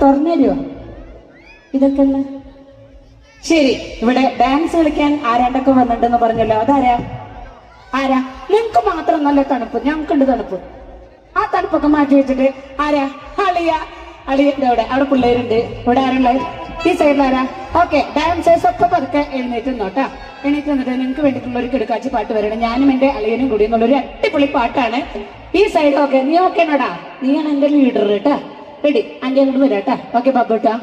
തുറന്നു തരുമോ? ഇതൊക്കെ ഒന്ന് ശരി. ഇവിടെ ഡാൻസ് കളിക്കാൻ ആരാണ്ടൊക്കെ വന്നിട്ടുണ്ടെന്ന് പറഞ്ഞല്ലോ, അതാരാ? ആരാ? നിങ്ങക്ക് മാത്രം നല്ല തണുപ്പ്, ഞങ്ങൾക്കുണ്ട് തണുപ്പ്. ആ തണുപ്പൊക്കെ മാറ്റി വെച്ചിട്ട് ആരാ? അളിയ. അളിയന്റെ അവിടെ പിള്ളേരുണ്ട്. ഇവിടെ ആരുള്ള? ഈ സൈഡിലാരാ? ഓക്കെ, ഡാൻസേഴ്സ് ഒക്കെ പതുക്കെ എഴുന്നേറ്റ് നിന്നോട്ടാ. എണീറ്റ് നിന്നിട്ട് നിങ്ങൾക്ക് വേണ്ടിയിട്ടുള്ള ഒരു കിടക്കാച്ചി പാട്ട് വരണം. ഞാനും എന്റെ അളിയനും കൂടി എന്നുള്ളൊരു അടിപൊളി പാട്ടാണ്. ഈ സൈഡ് ഓക്കെ, നീ ഓക്കെ ആണോടാ? നീയാണ് എന്റെ ലീഡർ കേട്ടാ. റെഡി? അന്റെ അങ്ങോട്ട് വരാട്ടാ. ഓക്കെ ബാബുട്ടാ.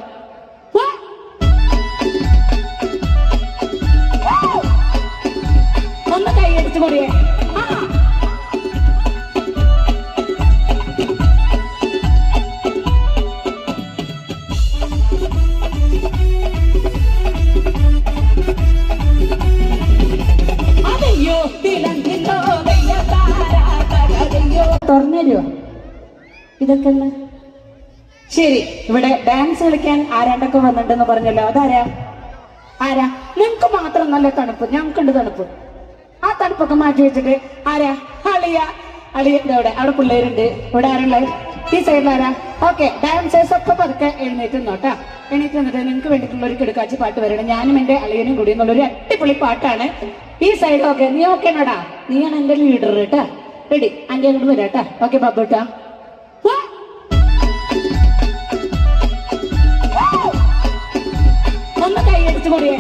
ഒന്ന് കൈയടിച്ചു കൂടിയേ. തുറന്നു തരുമോ? ഇതൊക്കെ ഒന്ന് ശരി. ഇവിടെ ഡാൻസ് കളിക്കാൻ ആരാണ്ടൊക്കെ വന്നിട്ടുണ്ടെന്ന് പറഞ്ഞല്ലോ, അതാരാ? ആരാ? നിങ്ങക്ക് മാത്രം നല്ല തണുപ്പ്, ഞങ്ങൾക്കുണ്ട് തണുപ്പ്. ആ തണുപ്പൊക്കെ മാറ്റി വെച്ചിട്ട് ആരാ? അളിയ. അളിയന്റെ അവിടെ പിള്ളേരുണ്ട്. ഇവിടെ ആരുള്ള? ഈ സൈഡിലാരാ? ഓക്കെ, ഡാൻസേഴ്സ് ഒക്കെ പതുക്കെ എഴുന്നേറ്റ് നിന്നോട്ടാ. എണീറ്റ് നിന്നിട്ട് നിങ്ങൾക്ക് വേണ്ടിയിട്ടുള്ള ഒരു കിടക്കാച്ചി പാട്ട് വരണം. ഞാനും എന്റെ അളിയനും കൂടി എന്നുള്ളൊരു അടിപൊളി പാട്ടാണ്. ഈ സൈഡ് ഓക്കെ, നീ ഓക്കെ ആണോടാ? നീയാണ് എന്റെ ലീഡർ കേട്ടാ. റെഡി? അന്റെ അങ്ങോട്ട് വരാട്ടാ. ഓക്കെ ബാബുട്ടാ. ഒന്ന് കൈയടിച്ചു കൂടിയേ.